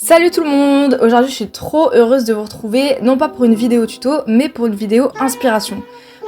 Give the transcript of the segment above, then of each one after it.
Salut tout le monde! Aujourd'hui je suis trop heureuse de vous retrouver, non pas pour une vidéo tuto, mais pour une vidéo inspiration.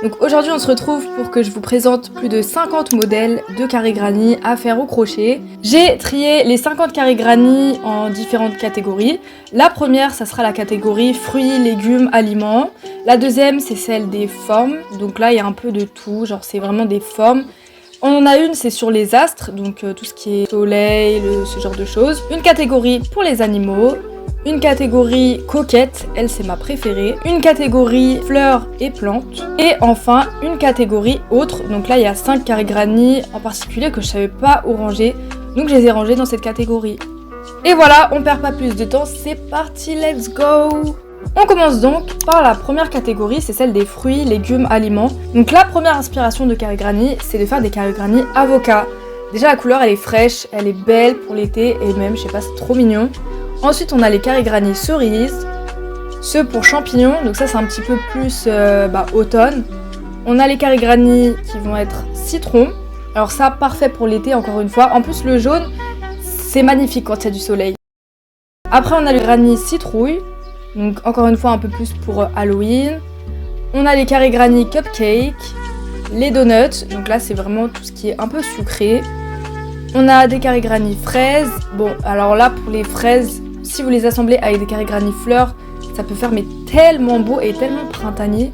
Donc aujourd'hui on se retrouve pour que je vous présente plus de 50 modèles de carré granny à faire au crochet. J'ai trié les 50 carrés granny en différentes catégories. La première ça sera la catégorie fruits, légumes, aliments. La deuxième c'est celle des formes, donc là il y a un peu de tout, genre c'est vraiment des formes. On en a une, c'est sur les astres, donc tout ce qui est soleil, ce genre de choses. Une catégorie pour les animaux. Une catégorie coquette, elle c'est ma préférée. Une catégorie fleurs et plantes. Et enfin, une catégorie autre. Donc là, il y a 5 carrés granny en particulier que je savais pas où ranger. Donc je les ai rangés dans cette catégorie. Et voilà, on perd pas plus de temps, c'est parti, let's go! On commence donc par la première catégorie, c'est celle des fruits, légumes, aliments. Donc la première inspiration de carré granny, c'est de faire des carrés granny avocat. Déjà la couleur elle est fraîche, elle est belle pour l'été et même, je sais pas, c'est trop mignon. Ensuite on a les carrés granny cerises, ceux pour champignons, donc ça c'est un petit peu plus automne. On a les carrés granny qui vont être citron, alors ça parfait pour l'été encore une fois. En plus le jaune, c'est magnifique quand il y a du soleil. Après on a le granny citrouille. Donc encore une fois un peu plus pour Halloween. On a les carrés granny cupcake, les donuts, donc là c'est vraiment tout ce qui est un peu sucré. On a des carrés granny fraises. Bon alors là pour les fraises, si vous les assemblez avec des carrés granny fleurs, ça peut faire mais tellement beau et tellement printanier.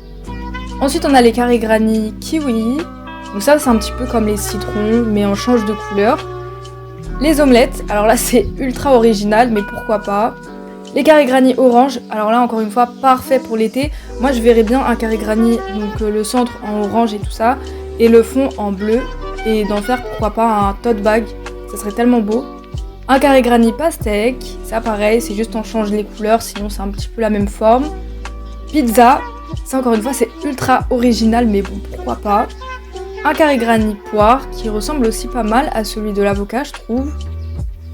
Ensuite on a les carrés granny kiwi. Donc ça c'est un petit peu comme les citrons mais on change de couleur. Les omelettes, alors là c'est ultra original mais pourquoi pas. Les carrés granny orange, alors là encore une fois parfait pour l'été. Moi je verrais bien un carré granny, donc le centre en orange et tout ça, et le fond en bleu, et d'en faire pourquoi pas un tote bag, ça serait tellement beau. Un carré granny pastèque, ça pareil, c'est juste on change les couleurs, sinon c'est un petit peu la même forme. Pizza, ça encore une fois c'est ultra original mais bon pourquoi pas. Un carré granny poire, qui ressemble aussi pas mal à celui de l'avocat je trouve.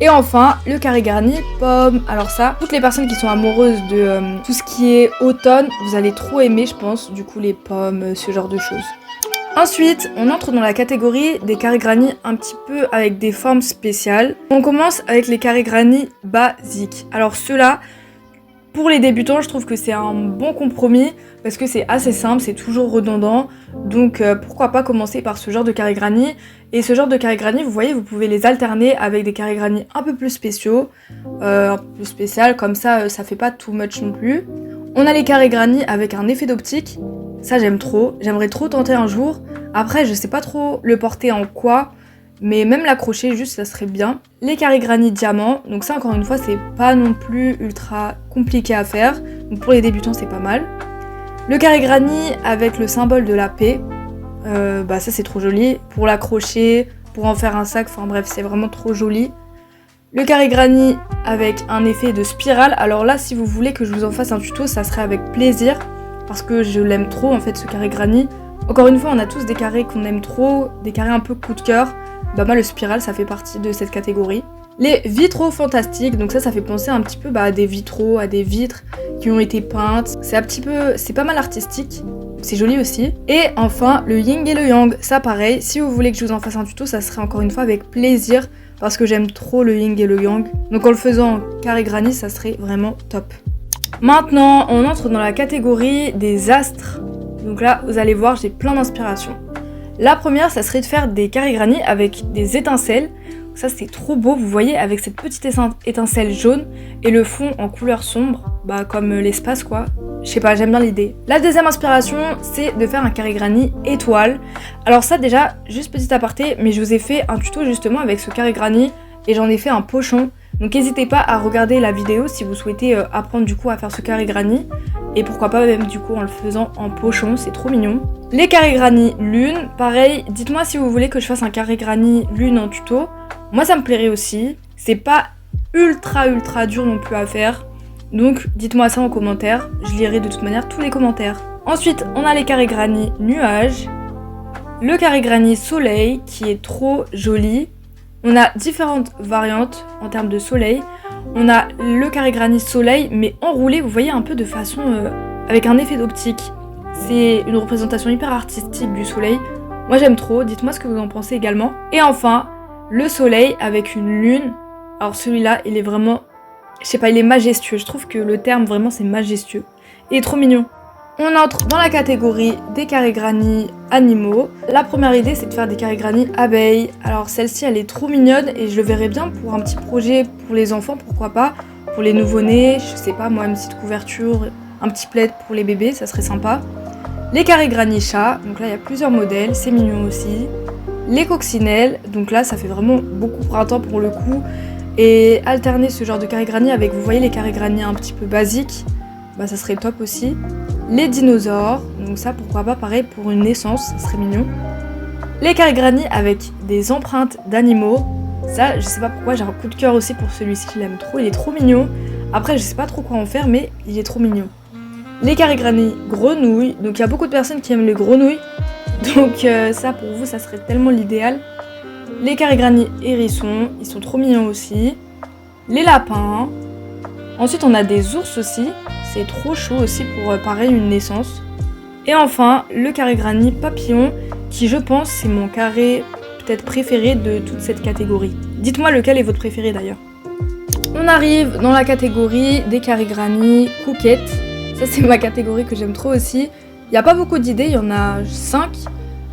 Et enfin, le carré granny pomme. Alors ça, toutes les personnes qui sont amoureuses de tout ce qui est automne, vous allez trop aimer je pense, du coup les pommes, ce genre de choses. Ensuite, on entre dans la catégorie des carrés granny un petit peu avec des formes spéciales. On commence avec les carrés granny basiques. Alors ceux-là, pour les débutants, je trouve que c'est un bon compromis parce que c'est assez simple, c'est toujours redondant. Donc pourquoi pas commencer par ce genre de carré granny. Et ce genre de carré granny, vous voyez, vous pouvez les alterner avec des carrés granny un peu plus spéciaux, un peu plus spécial, comme ça, ça fait pas too much non plus. On a les carrés granny avec un effet d'optique, ça j'aime trop, j'aimerais trop tenter un jour. Après, je sais pas trop le porter en quoi, mais même l'accrocher juste, ça serait bien. Les carrés granny diamant, donc ça encore une fois, c'est pas non plus ultra compliqué à faire, donc pour les débutants c'est pas mal. Le carré granny avec le symbole de la paix. Ça c'est trop joli, pour l'accrocher, pour en faire un sac, enfin bref c'est vraiment trop joli. Le carré granny avec un effet de spirale, alors là si vous voulez que je vous en fasse un tuto ça serait avec plaisir, parce que je l'aime trop en fait ce carré granny. Encore une fois on a tous des carrés qu'on aime trop, des carrés un peu coup de cœur, moi le spiral ça fait partie de cette catégorie. Les vitraux fantastiques, donc ça fait penser un petit peu à des vitraux, à des vitres qui ont été peintes, c'est pas mal artistique. C'est joli aussi. Et enfin, le yin et le yang, ça pareil, si vous voulez que je vous en fasse un tuto, ça serait encore une fois avec plaisir, parce que j'aime trop le yin et le yang. Donc en le faisant en carré granny, ça serait vraiment top. Maintenant, on entre dans la catégorie des astres. Donc là, vous allez voir, j'ai plein d'inspiration. La première, ça serait de faire des carrés granny avec des étincelles. Ça c'est trop beau, vous voyez, avec cette petite étincelle jaune et le fond en couleur sombre, comme l'espace quoi. Je sais pas, j'aime bien l'idée. La deuxième inspiration, c'est de faire un carré granny étoile. Alors ça déjà, juste petit aparté, mais je vous ai fait un tuto justement avec ce carré granny et j'en ai fait un pochon. Donc n'hésitez pas à regarder la vidéo si vous souhaitez apprendre du coup à faire ce carré granny. Et pourquoi pas même du coup en le faisant en pochon, c'est trop mignon. Les carrés granny lune, pareil, dites-moi si vous voulez que je fasse un carré granny lune en tuto. Moi ça me plairait aussi, c'est pas ultra dur non plus à faire. Donc dites-moi ça en commentaire, je lirai de toute manière tous les commentaires. Ensuite on a les carrés granny nuages, le carré granny soleil qui est trop joli. On a différentes variantes en termes de soleil. On a le carré granny soleil mais enroulé, vous voyez un peu de façon avec un effet d'optique. C'est une représentation hyper artistique du soleil. Moi j'aime trop, dites-moi ce que vous en pensez également. Et enfin, le soleil avec une lune. Alors celui-là, il est vraiment Je sais pas, il est majestueux. Je trouve que le terme vraiment c'est majestueux. Il est trop mignon. On entre dans la catégorie des carrés granny animaux. La première idée c'est de faire des carrés granny abeilles. Alors celle-ci elle est trop mignonne et je le verrais bien pour un petit projet pour les enfants, pourquoi pas. Pour les nouveau-nés, je sais pas moi, une petite couverture, un petit plaid pour les bébés, ça serait sympa. Les carrés granny chat, donc là il y a plusieurs modèles, c'est mignon aussi. Les coccinelles, donc là ça fait vraiment beaucoup printemps pour le coup. Et alterner ce genre de carré granny avec, vous voyez les carrés granny un petit peu basiques, bah ça serait top aussi. Les dinosaures, donc ça pourquoi pas pareil pour une naissance, ça serait mignon. Les carrés granny avec des empreintes d'animaux, ça je sais pas pourquoi, j'ai un coup de cœur aussi pour celui-ci, je l'aime trop, il est trop mignon. Après je sais pas trop quoi en faire mais il est trop mignon. Les carrés granny grenouilles, donc il y a beaucoup de personnes qui aiment les grenouilles, donc ça pour vous ça serait tellement l'idéal. Les carrés granny hérissons, ils sont trop mignons aussi. Les lapins. Ensuite on a des ours aussi, c'est trop chaud aussi pour pareil une naissance. Et enfin le carré granny papillon, qui je pense c'est mon carré peut-être préféré de toute cette catégorie. Dites-moi lequel est votre préféré d'ailleurs. On arrive dans la catégorie des carrés granny coquettes. Ça c'est ma catégorie que j'aime trop aussi. Il n'y a pas beaucoup d'idées, il y en a 5.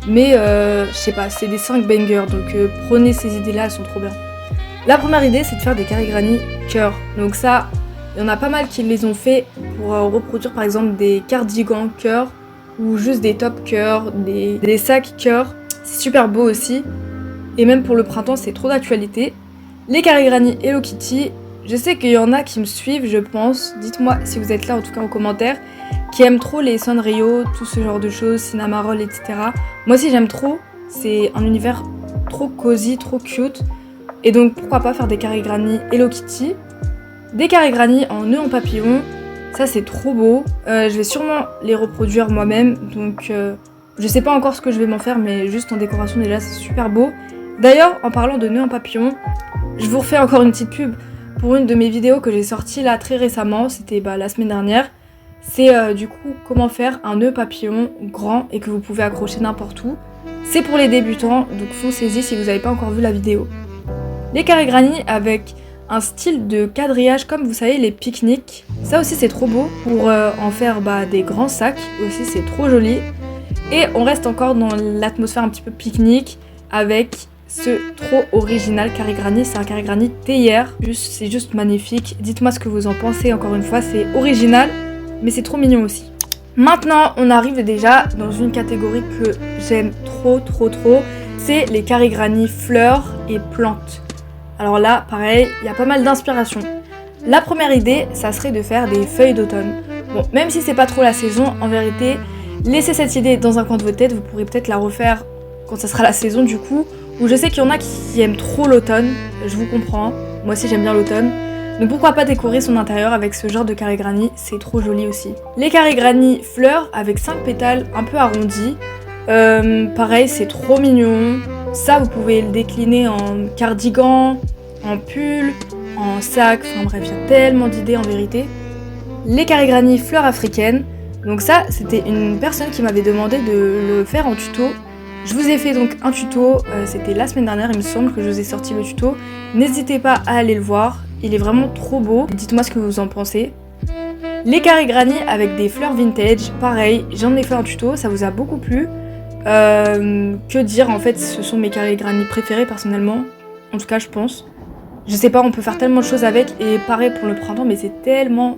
Mais je sais pas, c'est des 5 bangers, donc prenez ces idées-là, elles sont trop bien. La première idée, c'est de faire des carrés granny cœur. Donc ça, il y en a pas mal qui les ont fait pour reproduire par exemple des cardigans cœur ou juste des tops cœur, des sacs cœur. C'est super beau aussi. Et même pour le printemps, c'est trop d'actualité. Les carrés granny Hello Kitty, je sais qu'il y en a qui me suivent, je pense. Dites-moi si vous êtes là, en tout cas en commentaire, qui aiment trop les Sanrio, tout ce genre de choses, Cinnamoroll, etc. Moi aussi j'aime trop, c'est un univers trop cosy, trop cute. Et donc pourquoi pas faire des carrés granny Hello Kitty. Des carrés granny en nœud en papillon, ça c'est trop beau. Je vais sûrement les reproduire moi-même, donc je sais pas encore ce que je vais m'en faire, mais juste en décoration déjà c'est super beau. D'ailleurs, en parlant de nœud en papillon, je vous refais encore une petite pub pour une de mes vidéos que j'ai sortie là très récemment, c'était la semaine dernière. C'est du coup comment faire un nœud papillon grand et que vous pouvez accrocher n'importe où. C'est pour les débutants, donc foncez-y si vous n'avez pas encore vu la vidéo. Les carrés granny avec un style de quadrillage comme vous savez les pique-niques. Ça aussi c'est trop beau pour en faire des grands sacs, aussi c'est trop joli. Et on reste encore dans l'atmosphère un petit peu pique-nique avec ce trop original carré granny, c'est un carré granny théière, c'est juste magnifique. Dites-moi ce que vous en pensez, encore une fois c'est original. Mais c'est trop mignon aussi. Maintenant, on arrive déjà dans une catégorie que j'aime trop, c'est les carrés granny fleurs et plantes. Alors là, pareil, il y a pas mal d'inspiration. La première idée, ça serait de faire des feuilles d'automne. Bon, même si c'est pas trop la saison, en vérité, laissez cette idée dans un coin de votre tête, vous pourrez peut-être la refaire quand ça sera la saison du coup, où je sais qu'il y en a qui aiment trop l'automne, je vous comprends, moi aussi j'aime bien l'automne. Donc pourquoi pas décorer son intérieur avec ce genre de carré granny, c'est trop joli aussi. Les carrés granny fleurs avec 5 pétales un peu arrondis. Pareil, c'est trop mignon. Ça, vous pouvez le décliner en cardigan, en pull, en sac, enfin bref, il y a tellement d'idées en vérité. Les carrés granny fleurs africaines. Donc ça, c'était une personne qui m'avait demandé de le faire en tuto. Je vous ai fait donc un tuto, c'était la semaine dernière, il me semble que je vous ai sorti le tuto. N'hésitez pas à aller le voir. Il est vraiment trop beau, dites-moi ce que vous en pensez. Les carrés granny avec des fleurs vintage, pareil, j'en ai fait un tuto, ça vous a beaucoup plu. Que dire, en fait, ce sont mes carrés granny préférés personnellement, en tout cas je pense. Je sais pas, on peut faire tellement de choses avec, et pareil pour le printemps, mais c'est tellement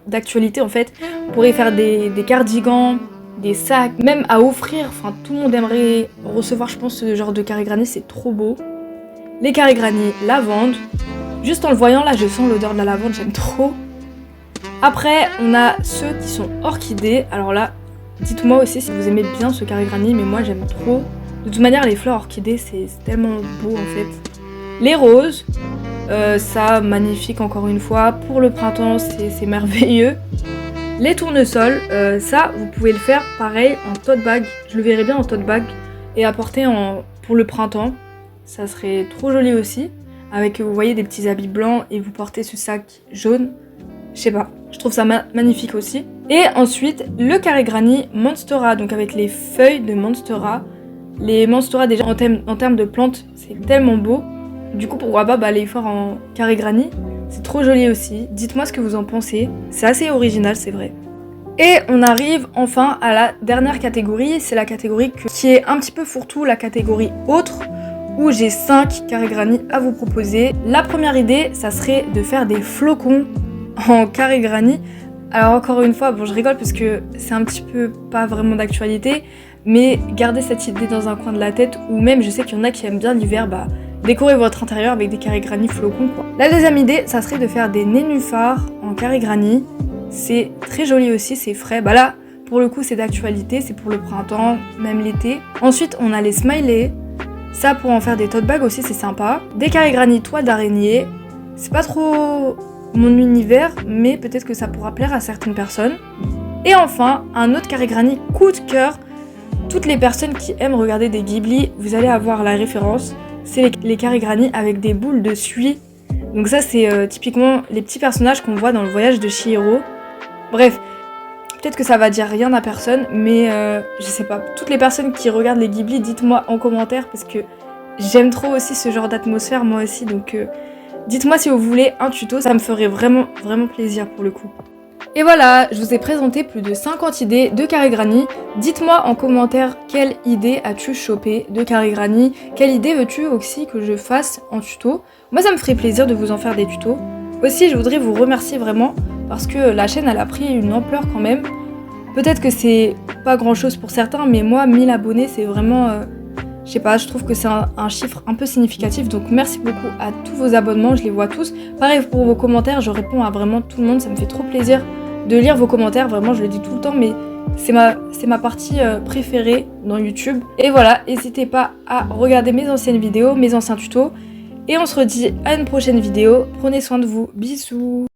d'actualité en fait. On pourrait faire des cardigans, des sacs, même à offrir, enfin tout le monde aimerait recevoir je pense ce genre de carré granny, c'est trop beau. Les carrés granny lavande. Juste en le voyant là, je sens l'odeur de la lavande, j'aime trop. Après, on a ceux qui sont orchidées. Alors là, dites-moi aussi si vous aimez bien ce carré granny, mais moi j'aime trop. De toute manière, les fleurs orchidées, c'est tellement beau en fait. Les roses, ça, magnifique encore une fois. Pour le printemps, c'est merveilleux. Les tournesols, ça, vous pouvez le faire pareil en tote bag. Je le verrais bien en tote bag et apporter pour le printemps. Ça serait trop joli aussi. Avec, vous voyez, des petits habits blancs et vous portez ce sac jaune. Je sais pas, je trouve ça magnifique aussi. Et ensuite, le carré granny Monstera, donc avec les feuilles de Monstera. Les Monstera, déjà, en termes de plantes, c'est tellement beau. Du coup, pourquoi pas les faire en carré granny. C'est trop joli aussi. Dites-moi ce que vous en pensez. C'est assez original, c'est vrai. Et on arrive enfin à la dernière catégorie. C'est la catégorie qui est un petit peu fourre-tout, la catégorie autre, où j'ai 5 carré granny à vous proposer. La première idée, ça serait de faire des flocons en carré granny. Alors encore une fois, bon je rigole parce que c'est un petit peu pas vraiment d'actualité, mais gardez cette idée dans un coin de la tête, ou même je sais qu'il y en a qui aiment bien l'hiver, décorer votre intérieur avec des carré granny flocons quoi. La deuxième idée, ça serait de faire des nénuphars en carré granny. C'est très joli aussi, c'est frais. Là, pour le coup, c'est d'actualité, c'est pour le printemps, même l'été. Ensuite, on a les smileys. Ça, pour en faire des tote bags aussi, c'est sympa. Des carré granny toile d'araignée. C'est pas trop mon univers, mais peut-être que ça pourra plaire à certaines personnes. Et enfin, un autre carré granny coup de cœur. Toutes les personnes qui aiment regarder des Ghibli, vous allez avoir la référence. C'est les carré granny avec des boules de suie. Donc ça, c'est typiquement les petits personnages qu'on voit dans le voyage de Chihiro. Bref, peut-être que ça va dire rien à personne, mais je sais pas. Toutes les personnes qui regardent les Ghibli, dites-moi en commentaire, parce que j'aime trop aussi ce genre d'atmosphère, moi aussi. Donc dites-moi si vous voulez un tuto, ça me ferait vraiment, vraiment plaisir pour le coup. Et voilà, je vous ai présenté plus de 50 idées de carré granny. Dites-moi en commentaire quelle idée as-tu chopé de carré granny, quelle idée veux-tu aussi que je fasse en tuto. Moi ça me ferait plaisir de vous en faire des tutos. Aussi je voudrais vous remercier vraiment parce que la chaîne elle a pris une ampleur quand même. Peut-être que c'est pas grand chose pour certains, mais moi 1000 abonnés c'est vraiment... je sais pas, je trouve que c'est un chiffre un peu significatif, donc merci beaucoup à tous vos abonnements, je les vois tous. Pareil pour vos commentaires, je réponds à vraiment tout le monde, ça me fait trop plaisir de lire vos commentaires, vraiment je le dis tout le temps, mais c'est ma partie préférée dans YouTube. Et voilà, n'hésitez pas à regarder mes anciennes vidéos, mes anciens tutos, et on se redit à une prochaine vidéo. Prenez soin de vous, bisous.